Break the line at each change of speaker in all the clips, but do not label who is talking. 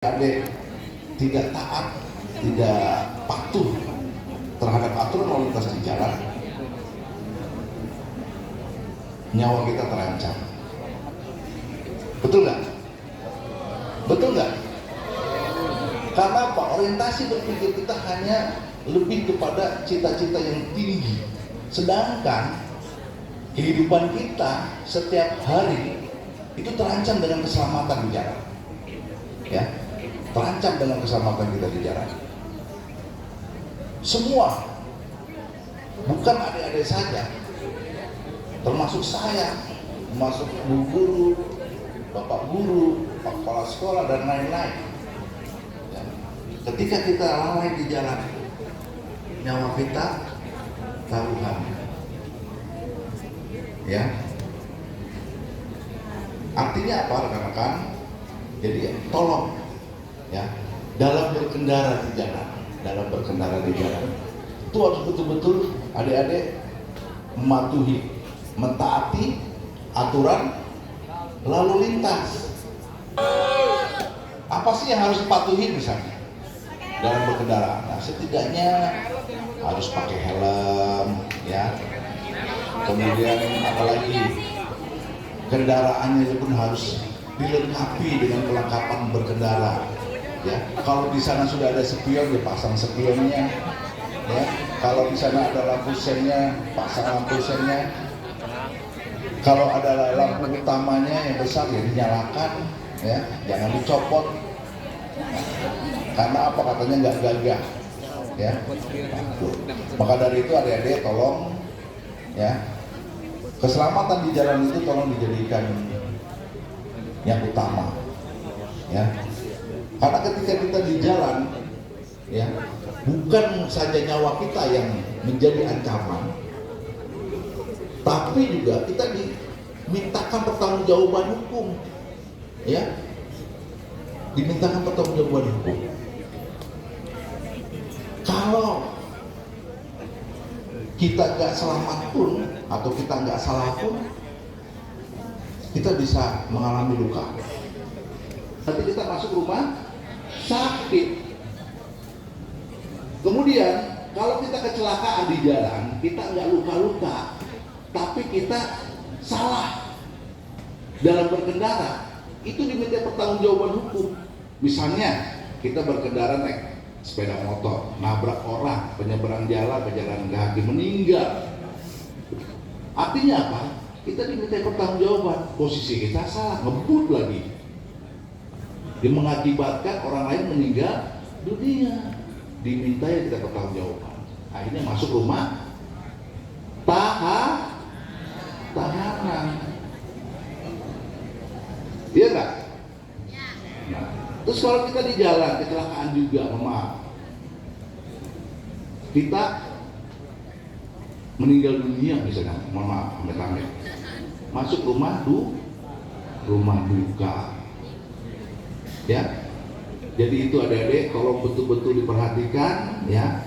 Adik tidak taat, tidak patuh terhadap aturan lalu lintas di jalan, nyawa kita terancam. Betul nggak? Betul nggak? Karena apa? Orientasi berpikir kita hanya lebih kepada cita-cita yang tinggi, sedangkan kehidupan kita setiap hari itu terancam dengan keselamatan di jalan. Ya, terancam dengan keselamatan kita di jalan. Semua, bukan adik-adik saja, termasuk saya, termasuk bu guru, bapak guru, pak kepala sekolah dan lain-lain. Ya. Ketika kita lalai di jalan, nyawa kita taruhan. Ya, artinya apa rekan-rekan? Jadi tolong ya, dalam berkendara di jalan, itu harus betul-betul adik-adik mematuhi, mentaati aturan lalu lintas. Apa sih yang harus dipatuhi misalnya dalam berkendara? Nah, setidaknya harus pakai helm, ya. Kemudian apalagi kendaraannya pun harus dilengkapi dengan kelengkapan berkendara. Ya, kalau di sana sudah ada spion, ya pasang spionnya. Ya, kalau di sana ada lampu sennya, pasang lampu sennya. Kalau ada lampu utamanya yang besar, ya dinyalakan. Ya, jangan dicopot. Karena apa? Katanya nggak gagah. Ya, maka dari itu adik-adik tolong, ya, keselamatan di jalan itu tolong dijadikan yang utama, ya. Karena ketika kita di jalan, ya, bukan saja nyawa kita yang menjadi ancaman, tapi juga kita dimintakan pertanggungjawaban hukum, ya, dimintakan pertanggungjawaban hukum. Kalau kita nggak selamat pun atau kita nggak salah pun, kita bisa mengalami luka. Nanti kita masuk rumah sakit. Kemudian kalau kita kecelakaan di jalan, kita nggak luka-luka, tapi kita salah dalam berkendara, itu diminta pertanggungjawaban hukum. Misalnya kita berkendara naik sepeda motor, nabrak orang, penyeberang jalan, pejalan kaki, meninggal. Artinya apa? Kita diminta pertanggungjawaban, posisi kita salah, ngebut lagi, yang mengakibatkan orang lain meninggal dunia, diminta ya kita pertanggungjawaban. Akhirnya masuk rumah tahanan, iya nggak? Nah, terus kalau kita di jalan kecelakaan juga, maaf, kita meninggal dunia misalnya, mohon maaf, amit-amit, masuk rumah duka, ya. Jadi itu adik-adik tolong betul-betul diperhatikan, ya.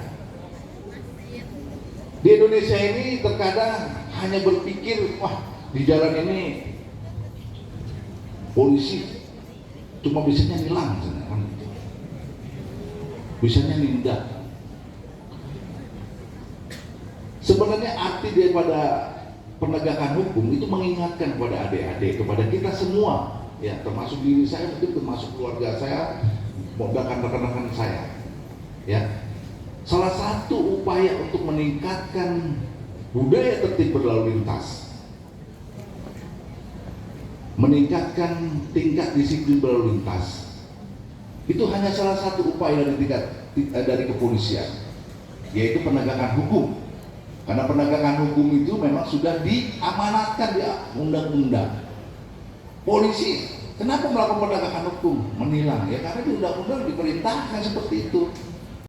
Di Indonesia ini terkadang hanya berpikir, wah, di jalan ini polisi cuma bisanya nilang, kan? Bisanya nindak. Sebenarnya arti daripada penegakan hukum itu mengingatkan kepada adik-adik, kepada kita semua, ya, termasuk diri saya, mungkin termasuk keluarga saya, bahkan rekan-rekan saya, ya. Salah satu upaya untuk meningkatkan budaya tertib berlalu lintas, meningkatkan tingkat disiplin berlalu lintas, itu hanya salah satu upaya dari kepolisian, yaitu penegakan hukum. Karena penegakan hukum itu memang sudah diamanatkan di undang-undang. Polisi kenapa melakukan penegakan hukum? Menilang, ya karena di undang-undang diperintahkan seperti itu.